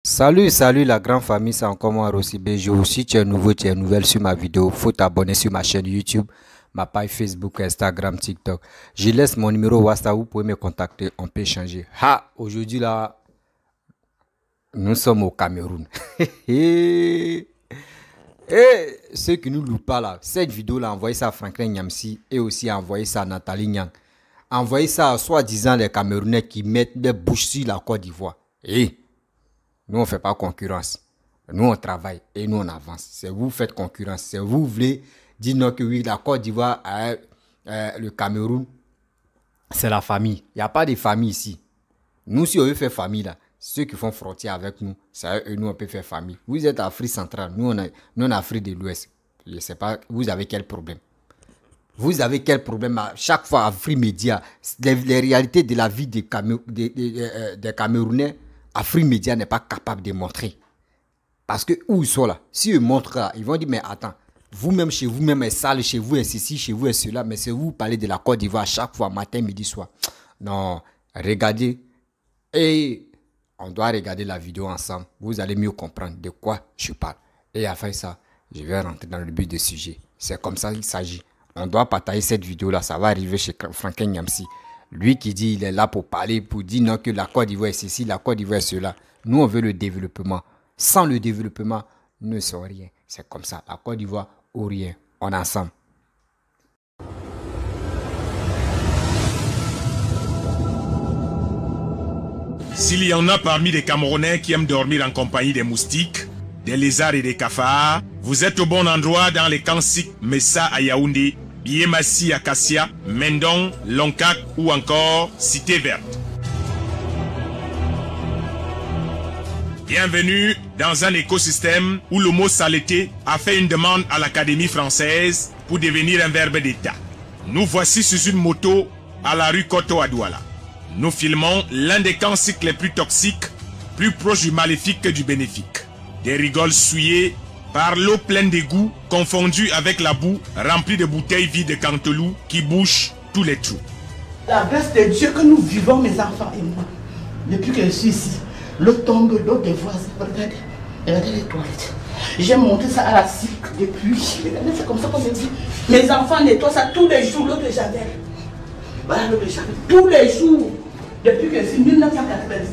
Salut la grande famille, c'est encore moi Rossi Bejo. Si tu es nouveau, tu es nouvelle sur ma vidéo, faut t'abonner sur ma chaîne YouTube, ma page Facebook, Instagram, TikTok. Je laisse mon numéro WhatsApp, vous pouvez me contacter, on peut échanger. Aujourd'hui là, nous sommes au Cameroun. Et ceux qui nous louent pas là, cette vidéo là, envoyez ça à Franklin Nyamsi et aussi envoyez ça à Nathalie Nyang. Envoyez ça à soi-disant les Camerounais qui mettent des bouches sur la Côte d'Ivoire. Nous, on ne fait pas concurrence. Nous, on travaille et nous, on avance. C'est vous qui faites concurrence. C'est vous qui voulez dire non que oui, la Côte d'Ivoire, le Cameroun, c'est la famille. Il n'y a pas de famille ici. Nous, si on veut faire famille, là, ceux qui font frontière avec nous, c'est eux, nous, on peut faire famille. Vous êtes Afrique centrale, nous, on est Afrique de l'Ouest. Je ne sais pas, vous avez quel problème? Vous avez quel problème à chaque fois à Afrique Média? Les réalités de la vie des Camerounais, Afrique Média n'est pas capable de montrer. Parce que où ils sont là, si ils montrent là, ils vont dire, mais attends, vous-même chez vous-même est sale, chez vous est ceci, chez vous est cela, mais c'est vous parlez de la Côte d'Ivoire chaque fois, matin, midi, soir. Non, regardez. Et on doit regarder la vidéo ensemble. Vous allez mieux comprendre de quoi je parle. Et après ça, je vais rentrer dans le but du sujet. C'est comme ça qu'il s'agit. On doit partager cette vidéo-là, ça va arriver chez Franklin Nyamsi. Lui qui dit il est là pour parler, pour dire non que la Côte d'Ivoire est ceci, la Côte d'Ivoire est cela. Nous, on veut le développement. Sans le développement, nous ne sommes rien. C'est comme ça. La Côte d'Ivoire ou rien. On est ensemble. S'il y en a parmi les Camerounais qui aiment dormir en compagnie des moustiques, des lézards et des cafards, vous êtes au bon endroit dans les camps Sik, Messa à Yaoundé, Biémassi à Kassia, Mendon, Lonkak ou encore Cité Verte. Bienvenue dans un écosystème où le mot saleté a fait une demande à l'Académie française pour devenir un verbe d'État. Nous voici sur une moto à la rue Koto à Douala. Nous filmons l'un des camps Sik les plus toxiques, plus proche du maléfique que du bénéfique. Des rigoles souillées par l'eau pleine d'égouts, confondue avec la boue remplie de bouteilles vides de canteloup qui bouchent tous les trous. La grâce de Dieu que nous vivons, mes enfants et moi, depuis que je suis ici, l'eau tombe, l'eau des voisins, regardez les toilettes. J'ai monté ça à la SIC depuis, regardez, c'est comme ça qu'on me dit. Mes enfants nettoient ça tous les jours, l'eau de Javel. Voilà l'eau de Javel, tous les jours, depuis que c'est 1999.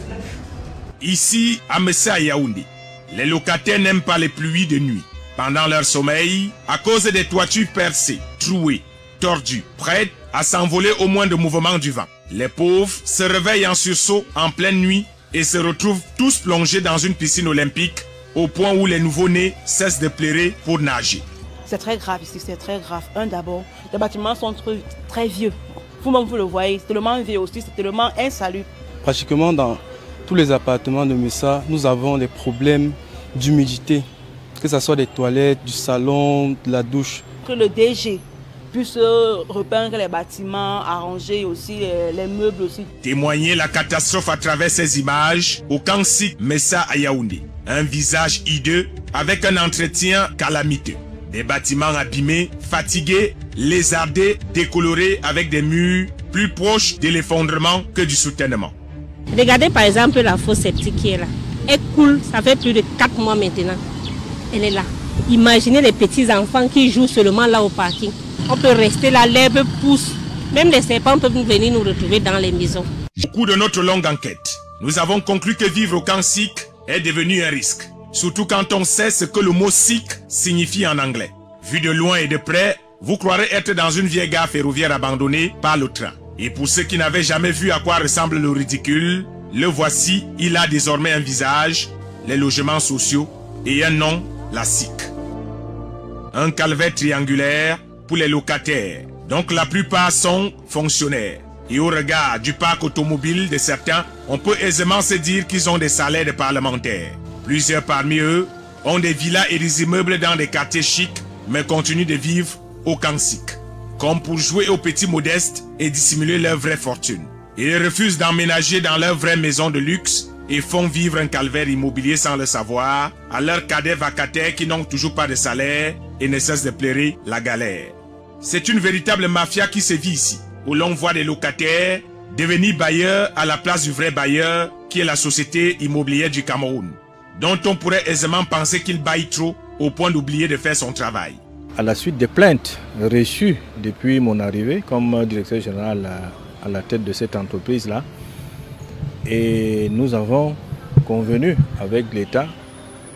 Ici, à Messa et Yaoundé, les locataires n'aiment pas les pluies de nuit. Pendant leur sommeil, à cause des toitures percées, trouées, tordues, prêtes à s'envoler au moins de mouvement du vent, les pauvres se réveillent en sursaut en pleine nuit et se retrouvent tous plongés dans une piscine olympique au point où les nouveau-nés cessent de pleurer pour nager. C'est très grave ici, c'est très grave. D'abord, les bâtiments sont très vieux. Vous-même, vous le voyez, c'est tellement vieux aussi, c'est tellement insalubre. Pratiquement dans tous les appartements de Messa, nous avons des problèmes d'humidité, que ce soit des toilettes, du salon, de la douche. Que le DG puisse repeindre les bâtiments, arranger aussi les meubles aussi. Témoigner la catastrophe à travers ces images au camp Sik Messa à Yaoundé. Un visage hideux avec un entretien calamiteux. Des bâtiments abîmés, fatigués, lézardés, décolorés avec des murs plus proches de l'effondrement que du soutènement. Regardez par exemple la fosse septique qui est là. Elle coule, ça fait plus de 4 mois maintenant. Elle est là. Imaginez les petits enfants qui jouent seulement là au parking. On peut rester là, l'herbe pousse. Même les serpents peuvent venir nous retrouver dans les maisons. Au cours de notre longue enquête, nous avons conclu que vivre au camp Sik est devenu un risque. Surtout quand on sait ce que le mot Sik signifie en anglais. Vu de loin et de près, vous croirez être dans une vieille gare ferroviaire abandonnée par le train. Et pour ceux qui n'avaient jamais vu à quoi ressemble le ridicule, le voici, il a désormais un visage, les logements sociaux et un nom, la SIC. Un calvaire triangulaire pour les locataires, donc la plupart sont fonctionnaires. Et au regard du parc automobile de certains, on peut aisément se dire qu'ils ont des salaires de parlementaires. Plusieurs parmi eux ont des villas et des immeubles dans des quartiers chics, mais continuent de vivre au camp Sik, comme pour jouer aux petits modestes et dissimuler leur vraie fortune. Ils refusent d'emménager dans leur vraie maison de luxe et font vivre un calvaire immobilier sans le savoir à leurs cadets vacataires qui n'ont toujours pas de salaire et ne cessent de pleurer la galère. C'est une véritable mafia qui sévit ici, où l'on voit des locataires devenir bailleurs à la place du vrai bailleur qui est la Société immobilière du Cameroun. dont on pourrait aisément penser qu'il baille trop au point d'oublier de faire son travail. À la suite des plaintes reçues depuis mon arrivée comme directeur général à la tête de cette entreprise-là, et nous avons convenu avec l'État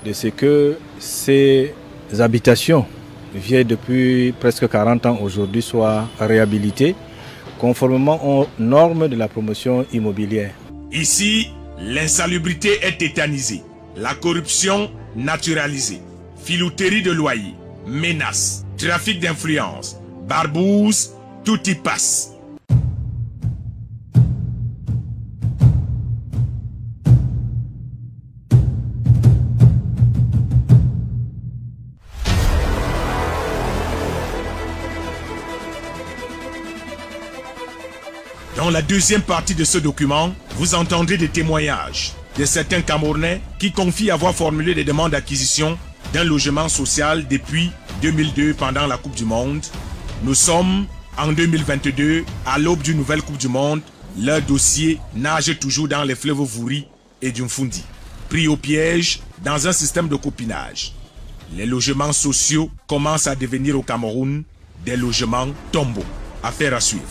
de ce que ces habitations vieilles depuis presque 40 ans aujourd'hui soient réhabilitées conformément aux normes de la promotion immobilière. Ici, l'insalubrité est tétanisée, la corruption naturalisée, filouterie de loyer, menaces, trafic d'influence, barbouze, tout y passe. Dans la deuxième partie de ce document, vous entendrez des témoignages de certains Camerounais qui confient avoir formulé des demandes d'acquisition d'un logement social depuis 2002 pendant la Coupe du Monde. Nous sommes en 2022, à l'aube d'une nouvelle Coupe du Monde. Leur dossier nage toujours dans les fleuves Vouri et Dumfundi, pris au piège dans un système de copinage. Les logements sociaux commencent à devenir au Cameroun des logements tombeaux. Affaire à suivre.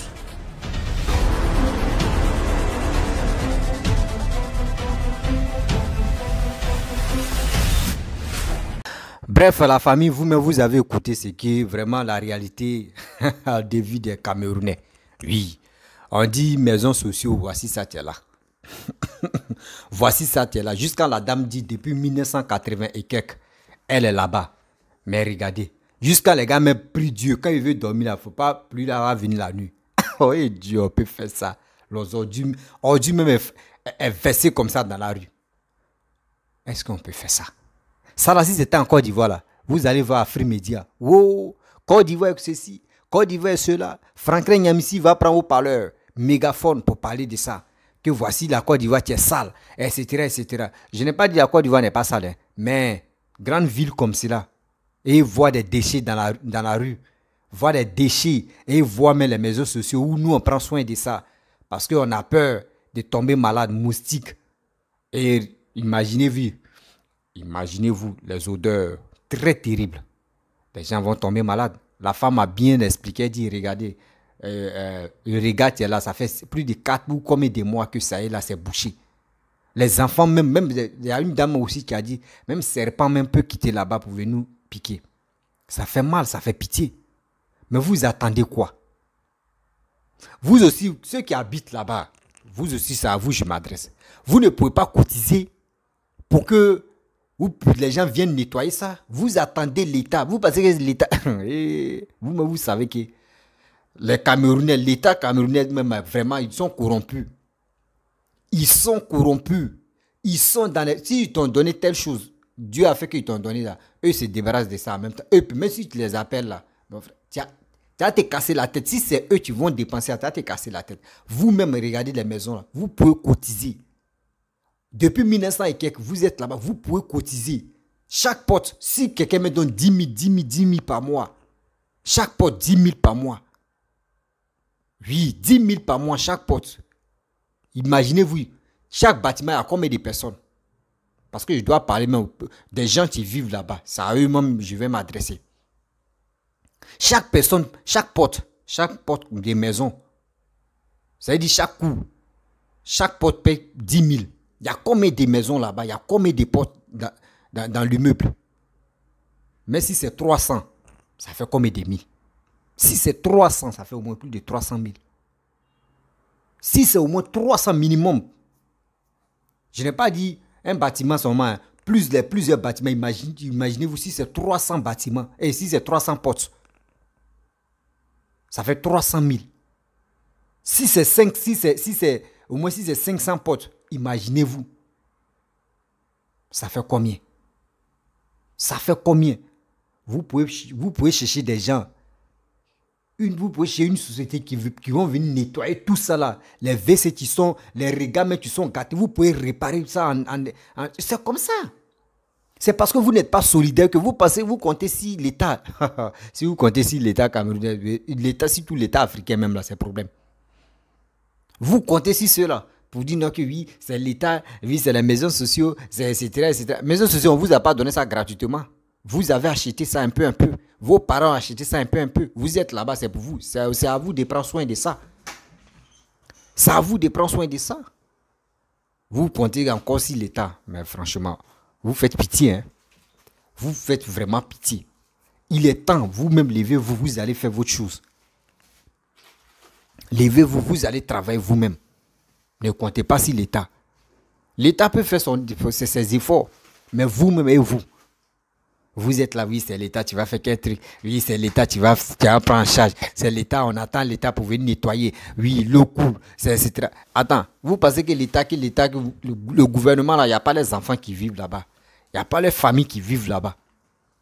Bref, la famille, vous-même, vous avez écouté ce qui est vraiment la réalité de vie des Camerounais. Oui, on dit maison sociaux, voici ça, tu es là. Voici ça, tu es là. Jusqu'à la dame dit depuis 1980 et quelques, elle est là-bas. Mais regardez, jusqu'à les gars même pris Dieu, quand il veut dormir, il ne faut pas plus là venir la nuit. Oh Dieu, on peut faire ça. L'ordure même est versé comme ça dans la rue. Est-ce qu'on peut faire ça? Ça là, si c'était en Côte d'Ivoire, là, vous allez voir Afrimédia. Wow, Côte d'Ivoire avec ceci, Côte d'Ivoire avec cela. Franklin Nyamissi va prendre au parleur, mégaphone pour parler de ça. Que voici la Côte d'Ivoire qui est sale, etc., etc. Je n'ai pas dit que la Côte d'Ivoire n'est pas sale, hein, mais grande ville comme cela, et voir des déchets dans la rue, voir des déchets, et voir même les maisons sociaux où nous on prend soin de ça. Parce qu'on a peur de tomber malade, moustique. Et imaginez-vous les odeurs très terribles. Les gens vont tomber malades. La femme a bien expliqué, dit, regardez, le regard est là, ça fait plus de 4 ou combien de mois que ça est là, c'est bouché. Les enfants, même il y a une dame aussi qui a dit, même serpent même peut quitter là-bas pour venir nous piquer. Ça fait mal, ça fait pitié. Mais vous attendez quoi? Vous aussi, ceux qui habitent là-bas, vous aussi, c'est à vous je m'adresse. Vous ne pouvez pas cotiser pour que les gens viennent nettoyer ça. Vous attendez l'État. Vous pensez que l'État... vous savez que les Camerounais, l'État camerounais même, vraiment, ils sont corrompus. Ils sont corrompus. Ils sont dans les... Si ils t'ont donné telle chose, Dieu a fait qu'ils t'ont donné là. Eux se débarrassent de ça en même temps. Eux, même si tu les appelles là, mon frère, tu vas te casser la tête. Si c'est eux qui vont dépenser, tu vas te casser la tête. Vous-même, regardez les maisons là. Vous pouvez cotiser. Depuis 1900 et quelques, vous êtes là-bas, vous pouvez cotiser. Chaque pote, si quelqu'un me donne 10 000 par mois, chaque pote 10 000 par mois. Oui, 10 000 par mois, chaque pote. Imaginez-vous, chaque bâtiment a combien de personnes? Parce que je dois parler même des gens qui vivent là-bas. C'est à eux-mêmes que je vais m'adresser. Chaque personne, chaque porte des maisons, ça veut dire chaque porte paye 10 000. Il y a combien de maisons là-bas? Il y a combien de portes dans l'immeuble? Mais si c'est 300, ça fait combien de mille? Si c'est 300, ça fait au moins plus de 300 000. Si c'est au moins 300 minimum, je n'ai pas dit un bâtiment seulement, plusieurs bâtiments. Imaginez-vous si c'est 300 bâtiments et si c'est 300 portes. Ça fait 300 000. Si c'est au moins si c'est 500 portes, imaginez-vous. Ça fait combien? Ça fait combien? Vous pouvez chercher des gens. Vous pouvez chercher une société qui vont venir nettoyer tout ça là. Les WC qui sont, les regards qui sont gâtés. Vous pouvez réparer ça. C'est comme ça. C'est parce que vous n'êtes pas solidaire que vous pensez, vous comptez si l'État, si vous comptez si l'État camerounais, si tout l'État africain même là, c'est problème. Vous comptez si cela. pour dire non que oui, c'est l'État, oui, c'est les maisons sociaux, c'est etc., etc. Maisons sociaux, on ne vous a pas donné ça gratuitement. Vous avez acheté ça un peu. Vos parents ont acheté ça un peu. Vous êtes là-bas, c'est pour vous. C'est à vous de prendre soin de ça. C'est à vous de prendre soin de ça. Vous pointez encore sur l'État, mais franchement, vous faites pitié. Hein? Vous faites vraiment pitié. Il est temps, vous-même, levez-vous, vous allez faire votre chose. Levez-vous, vous allez travailler vous-même. Ne comptez pas sur l'État. L'État peut faire ses efforts, mais vous-même et vous. Vous êtes là, oui, c'est l'État, tu vas faire quel truc. Oui, c'est l'État, tu vas prendre en charge. C'est l'État, on attend l'État pour venir nettoyer. Oui, l'eau coule, etc. Attends, vous pensez que l'État, le gouvernement, là, il n'y a pas les enfants qui vivent là-bas. Il n'y a pas les familles qui vivent là-bas.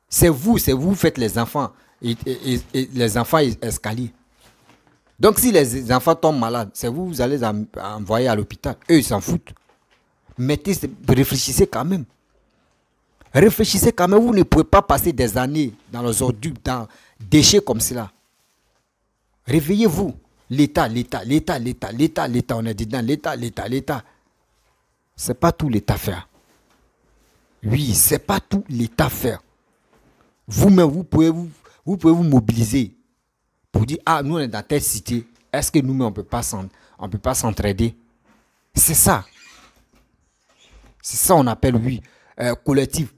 C'est vous faites les enfants. Et les enfants escaliers. Donc, si les enfants tombent malades, c'est vous allez les envoyer à l'hôpital. Eux, ils s'en foutent. Réfléchissez quand même. Réfléchissez quand même, vous ne pouvez pas passer des années dans les ordures, dans déchets comme cela. Réveillez-vous. L'État, on est dedans, l'État. C'est pas tout l'État faire. Oui, c'est pas tout l'État faire. Vous-même, vous pouvez vous mobiliser pour dire, ah, nous on est dans telle cité, est-ce que nous-mêmes on peut pas s'entraider? C'est ça. C'est ça on appelle, oui, collectif.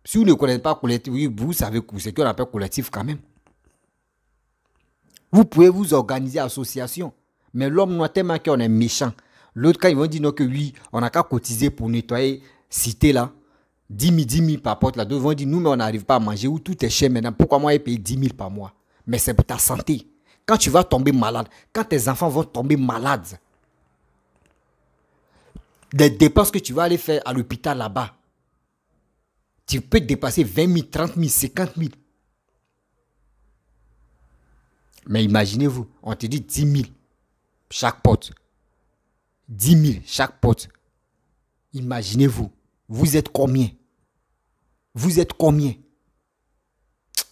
Si vous ne connaissez pas collectif, oui, vous savez ce qu'on appelle collectif quand même. Vous pouvez vous organiser association. Mais l'homme noir, tellement qu'on est méchant. L'autre, quand ils vont dire non, que oui, on n'a qu'à cotiser pour nettoyer cité là. 10 000 par porte là. D'autres vont dire, nous, mais on n'arrive pas à manger. Ou tout est cher maintenant. Pourquoi moi, je paye 10 000 par mois? Mais c'est pour ta santé. Quand tu vas tomber malade, quand tes enfants vont tomber malades, des dépenses que tu vas aller faire à l'hôpital là-bas, tu peux dépasser 20 000, 30 000, 50 000. Mais imaginez-vous, on te dit 10 000 chaque porte. 10 000 chaque porte. Imaginez-vous, vous êtes combien? Vous êtes combien?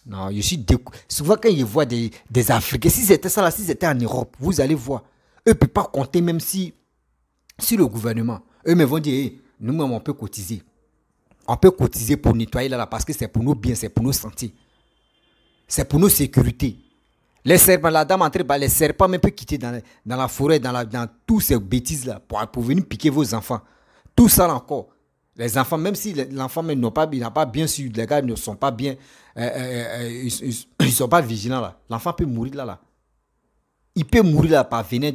Non, je suis dégoûté. Souvent quand je vois des Africains, si c'était ça là, si c'était en Europe, vous allez voir. Eux ne peuvent pas compter même si le gouvernement. Eux me vont dire, hey, nous-mêmes on peut cotiser. On peut cotiser pour nettoyer là parce que c'est pour nos biens, c'est pour nos santé. C'est pour nos sécurités. Les serpents, la dame entre les serpents même peuvent quitter dans la forêt, dans toutes ces bêtises là pour venir piquer vos enfants. Tout ça là encore. Les enfants, même si l'enfant n'a pas bien su, les gars ne sont pas bien, ils sont pas vigilants là. L'enfant peut mourir là. Il peut mourir là par venin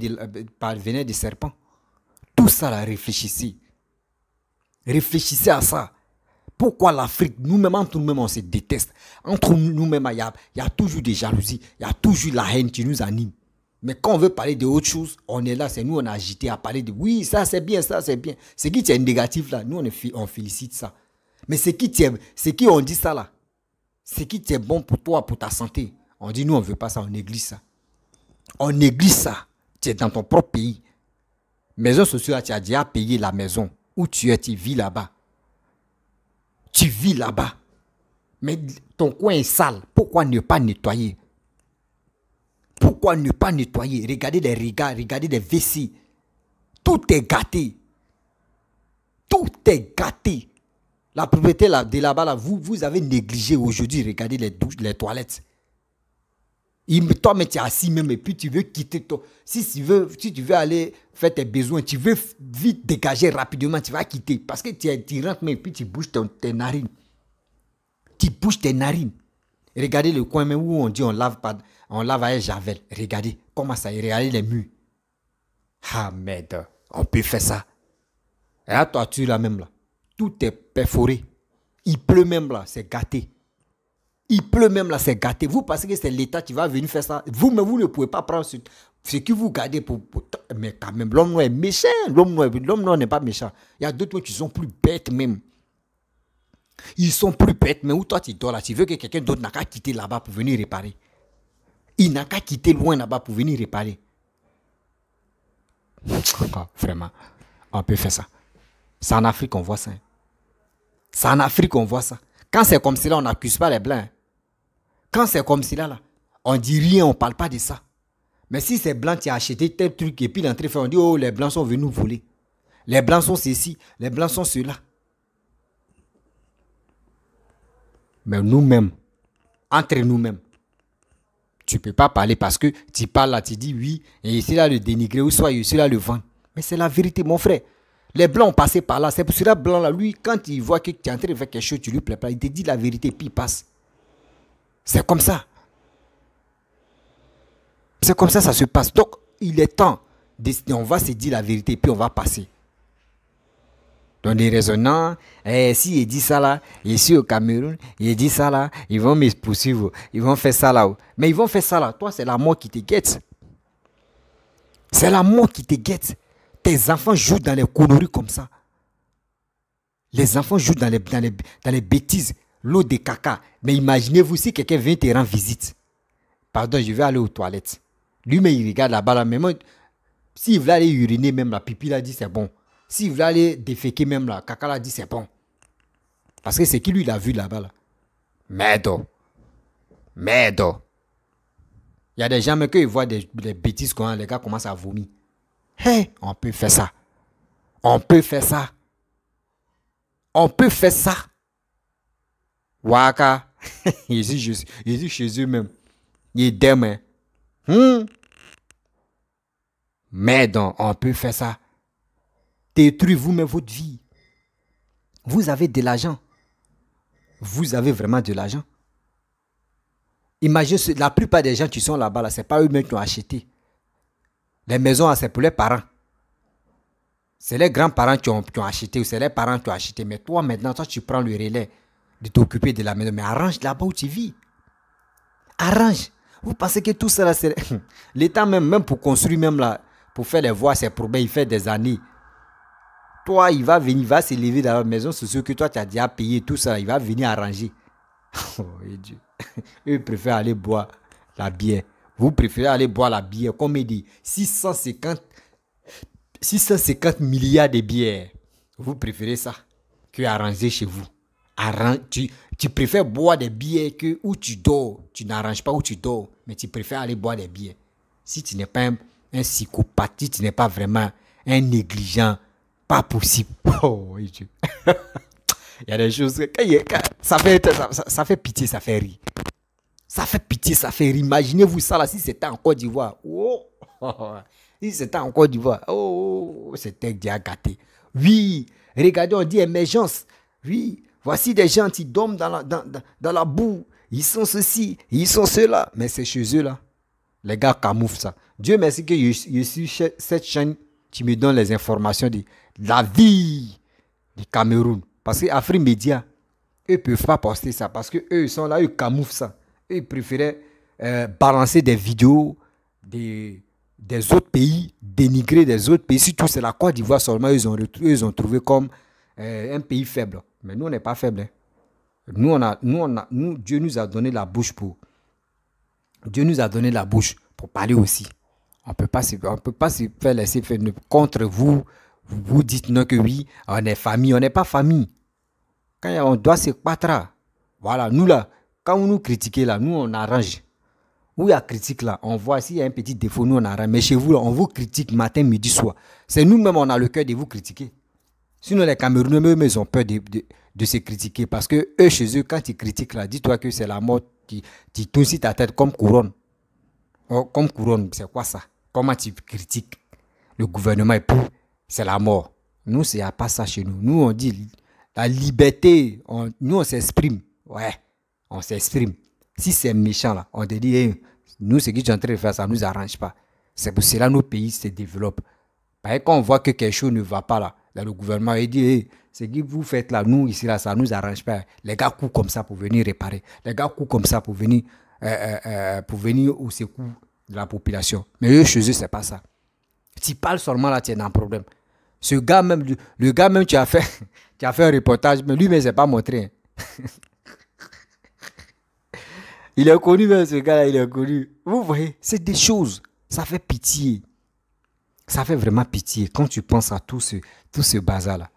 de serpent. Tout ça là, réfléchissez. Réfléchissez à ça. Pourquoi l'Afrique, nous-mêmes, entre nous-mêmes, on se déteste. Entre nous-mêmes, il y a toujours des jalousies. Il y a toujours la haine qui nous anime. Mais quand on veut parler d'autre chose, on est là, c'est nous, on a agité à parler de oui, ça c'est bien, ça c'est bien. C'est qui tient négatif là, nous on félicite ça. Mais c'est qui on dit ça là. C'est qui tient bon pour toi, pour ta santé. On dit nous, on ne veut pas ça, on néglige ça. On néglige ça. Tu es dans ton propre pays. Maison sociale, tu as déjà payé la maison où tu vis là-bas. Tu vis là-bas. Mais ton coin est sale. Pourquoi ne pas nettoyer? Pourquoi ne pas nettoyer? Regardez les regards, regardez les WC. Tout est gâté. Tout est gâté. La propriété de là-bas, vous avez négligé aujourd'hui. Regardez les douches, les toilettes. Toi, mais tu es assis même et puis tu veux quitter toi. Si tu veux aller faire tes besoins, tu veux vite dégager rapidement, tu vas quitter. Parce que tu rentres mais et puis tu bouges tes narines. Tu bouges tes narines. Regardez le coin même où on dit on lave avec javel. Regardez comment ça est. Regardez les murs. Ah merde, on peut faire ça. Et la toiture là même là. Tout est perforé. Il pleut même là, c'est gâté. Il pleut même là, c'est gâté. Vous pensez que c'est l'État qui va venir faire ça. Vous-même, vous ne pouvez pas prendre ce que vous gardez pour... Mais quand même, l'homme noir est méchant. L'homme noir n'est pas méchant. Il y a d'autres qui sont plus bêtes même. Ils sont plus bêtes. Mais où toi tu dors là, tu veux que quelqu'un d'autre n'a qu'à quitter là-bas pour venir réparer. Il n'a qu'à quitter loin là-bas pour venir réparer. Vraiment, on peut faire ça. C'est en Afrique qu'on voit ça. C'est en Afrique qu'on voit ça. Quand c'est comme cela, on n'accuse pas les Blancs. Quand c'est comme cela, on dit rien, on ne parle pas de ça. Mais si c'est blanc, tu as acheté tel truc et puis l'entrée fait, on dit, oh, les Blancs sont venus voler. Les blancs sont ceci, les blancs sont cela. Mais nous-mêmes, entre nous-mêmes, tu ne peux pas parler parce que tu parles là, tu dis oui, et ici là le dénigrer, ou soit ici là le vendre. Mais c'est la vérité, mon frère. Les blancs ont passé par là. C'est pour cela blanc là, lui, quand il voit que tu es en train de faire quelque chose, tu lui plais pas, il te dit la vérité, puis il passe. C'est comme ça. C'est comme ça, ça se passe. Donc, il est temps. On va se dire la vérité, puis on va passer. Donc, les raisonnants, si il dit ça là, ici au Cameroun, il dit ça là, ils vont me poursuivre, ils vont faire ça là. Mais ils vont faire ça là. Toi, c'est la mort qui te guette. C'est la mort qui te guette. Tes enfants jouent dans les conneries comme ça. Les enfants jouent dans les bêtises, l'eau de caca. Mais imaginez-vous si quelqu'un vient te rendre visite. Pardon, je vais aller aux toilettes. Lui-même, il regarde là-bas. Là, mais moi, s'il veut aller uriner, même la pipi, là, dit c'est bon. S'il veut aller déféquer, même la caca, là, dit c'est bon. Parce que c'est qui lui, il a vu là-bas. Là. Merde. Merde. Il y a des gens, mais quand ils voient des bêtises, quand les gars commencent à vomir. Hey, on peut faire ça. On peut faire ça. On peut faire ça. Waka. Il est chez eux même. Il est demain. Mais donc, on peut faire ça. Détruire vous-même votre vie. Vous avez de l'argent. Vous avez vraiment de l'argent. Imaginez, la plupart des gens qui sont là-bas, là, ce n'est pas eux-mêmes qui ont acheté. Les maisons, c'est pour les parents. C'est les grands-parents qui ont acheté ou c'est les parents qui ont acheté. Mais toi, maintenant, toi, tu prends le relais de t'occuper de la maison. Mais arrange là-bas où tu vis. Arrange. Vous pensez que tout ça, c'est... L'État, même pour construire, même là, pour faire les voies, c'est problème, il fait des années. Toi, il va venir, il va se lever dans la maison, c'est ce que toi, tu as déjà payé, tout ça, il va venir arranger. Oh, Dieu. Eux préfèrent aller boire la bière. Vous préférez aller boire la bière, comme il dit, 650 milliards de bières. Vous préférez ça que arranger chez vous. Tu préfères boire des bières que où tu dors. Tu n'arranges pas où tu dors, mais tu préfères aller boire des bières. Si tu n'es pas un psychopathe, si tu n'es pas vraiment un négligent, pas possible. Oh, Dieu. Il y a des choses, ça fait pitié, ça fait rire. Ça fait pitié, ça fait rire. Imaginez-vous ça là, si c'était en Côte d'Ivoire. Oh, si c'était en Côte d'Ivoire, oh, c'était déjà gâté. Oui, regardez, on dit émergence. Oui, voici des gens qui dorment dans la boue. Ils sont ceci, ils sont cela. Mais c'est chez eux là. Les gars camouflent ça. Dieu merci que je suis cette chaîne qui me donne les informations de la vie du Cameroun. Parce que Afrique Média, eux ne peuvent pas poster ça. Parce qu'eux, ils sont là, eux camouflent ça. Eux, ils préféraient balancer des vidéos des autres pays, dénigrer des autres pays. Surtout, c'est la Côte d'Ivoire seulement, ils ont trouvé comme un pays faible. Mais nous, on n'est pas faible. Hein. Nous, Dieu nous a donné la bouche pour... Dieu nous a donné la bouche pour parler aussi. On ne peut pas se faire laisser faire contre vous. Vous dites non que oui, on est famille. On n'est pas famille. Quand on doit se battre, voilà, nous là, quand vous nous critiquez là, nous on arrange. Où il y a critique là, on voit s'il y a un petit défaut, nous on arrange. Mais chez vous là, on vous critique matin, midi, soir. C'est nous-mêmes, on a le cœur de vous critiquer. Sinon les Camerounais, eux, ils ont peur de se critiquer. Parce que eux, chez eux, quand ils critiquent là, dis-toi que c'est la mort qui tourne sur ta tête comme couronne. Oh, comme couronne, c'est quoi ça? Comment tu critiques le gouvernement et puis c'est la mort. Nous, il n'y a pas ça chez nous. Nous, on dit la liberté. Nous, on s'exprime. Ouais, on s'exprime. Si c'est méchant, là, on te dit, hey, nous, ce que tu es en train de faire, ça ne nous arrange pas. C'est pour cela que nos pays se développent. Parce que quand on voit que quelque chose ne va pas là, le gouvernement, il dit, hey, ce que vous faites là, nous, ici, là, ça ne nous arrange pas. Les gars courent comme ça pour venir réparer. Les gars courent comme ça pour venir au secours de la population. Mais eux, chez eux, ce n'est pas ça. Tu parles seulement là, tu es dans un problème. Ce gars même, le gars même, tu as fait un reportage, mais lui, mais c'est pas montré. Il est connu, même ce gars-là, il est connu. Vous voyez, c'est des choses. Ça fait pitié. Ça fait vraiment pitié quand tu penses à tout ce bazar-là.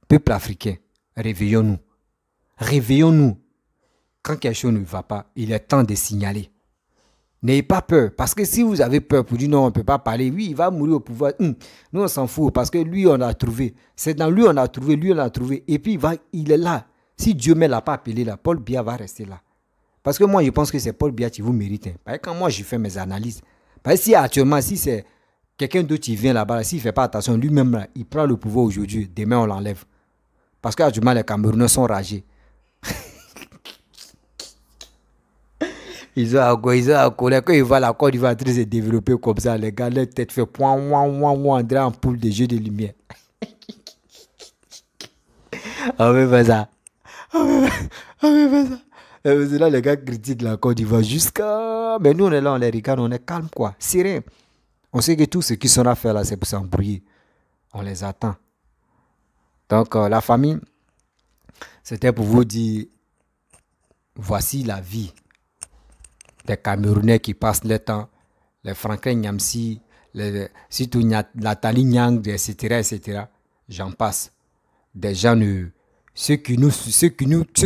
Peuple africain, réveillons-nous. Réveillons-nous. Quand quelque chose ne va pas, il est temps de signaler. N'ayez pas peur. Parce que si vous avez peur pour dire non, on ne peut pas parler, oui, il va mourir au pouvoir. Nous, on s'en fout parce que lui, on a trouvé. C'est dans lui, on a trouvé, lui, on a trouvé. Et puis, il est là. Si Dieu ne l'a pas appelé là, Paul Biya va rester là. Parce que moi, je pense que c'est Paul Biya qui vous mérite. Hein. Parce que quand moi, je fais mes analyses, parce que si actuellement, si c'est quelqu'un d'autre qui vient là-bas, s'il ne fait pas attention, lui-même, là, il prend le pouvoir aujourd'hui, demain, on l'enlève. Parce qu'actuellement, les Camerounais sont ragés. Ils ont à colère. Quand ils voient la Côte d'Ivoire se développer comme ça, les gars, leur tête fait point, on dirait en poule de jeux de lumière. On veut faire ça. On veut faire ça. C'est là, les gars critiquent la Côte d'Ivoire jusqu'à... Mais nous, on est là, on les regarde, on est calme, quoi. C'est rien. On sait que tout ce qu'ils sont à faire là, c'est pour s'embrouiller. On les attend. Donc, la famille, c'était pour vous dire, voici la vie des Camerounais qui passent le temps, les Franklin Nyamsi, surtout Nathalie Nyang, etc., etc. J'en passe. Des gens, ceux qui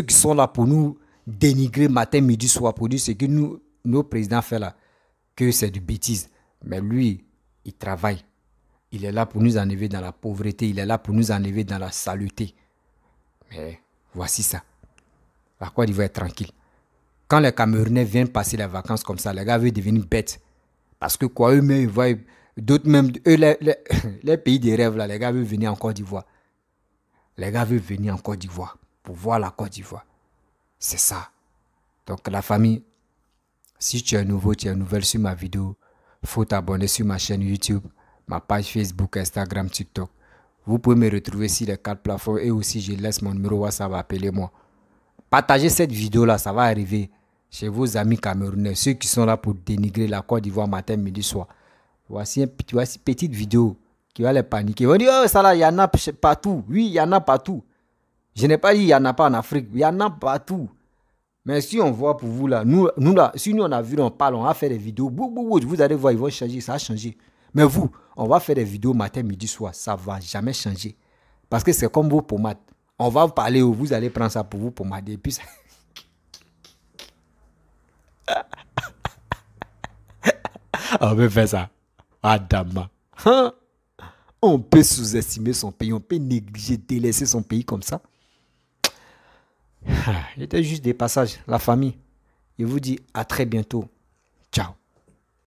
sont là pour nous dénigrer matin, midi, soir, pour dire ce que nos présidents font là, que c'est du bêtise. Mais lui, il travaille. Il est là pour nous enlever dans la pauvreté. Il est là pour nous enlever dans la saleté. Mais voici ça. La Côte d'Ivoire est tranquille. Quand les Camerounais viennent passer les vacances comme ça, les gars veulent devenir bêtes. Parce que quoi, eux-mêmes, ils voient d'autres même, eux, les pays des rêves, là, les gars veulent venir en Côte d'Ivoire. Les gars veulent venir en Côte d'Ivoire pour voir la Côte d'Ivoire. C'est ça. Donc la famille, si tu es nouveau, tu es nouvelle sur ma vidéo, il faut t'abonner sur ma chaîne YouTube, ma page Facebook, Instagram, TikTok. Vous pouvez me retrouver sur les 4 plateformes et aussi je laisse mon numéro WhatsApp, appelez-moi. Partagez cette vidéo-là, ça va arriver chez vos amis camerounais, ceux qui sont là pour dénigrer la Côte d'Ivoire matin, midi, soir. Voici une petite vidéo qui va les paniquer. Ils vont dire, oh, ça là, il y en a partout. Oui, il y en a partout. Je n'ai pas dit il n'y en a pas en Afrique. Il y en a partout. Mais si on voit pour vous là, nous là, si nous on a vu, on parle, on va faire des vidéos. Vous allez voir, ils vont changer, ça a changé. Mais vous, on va faire des vidéos matin, midi, soir. Ça ne va jamais changer. Parce que c'est comme vos pommades. On va vous parler, vous allez prendre ça pour vous pommader. Et puis ça... On peut faire ça. Adama. Hein? On peut sous-estimer son pays, on peut négliger, délaisser son pays comme ça. C'était juste des passages. La famille, je vous dis à très bientôt. Ciao.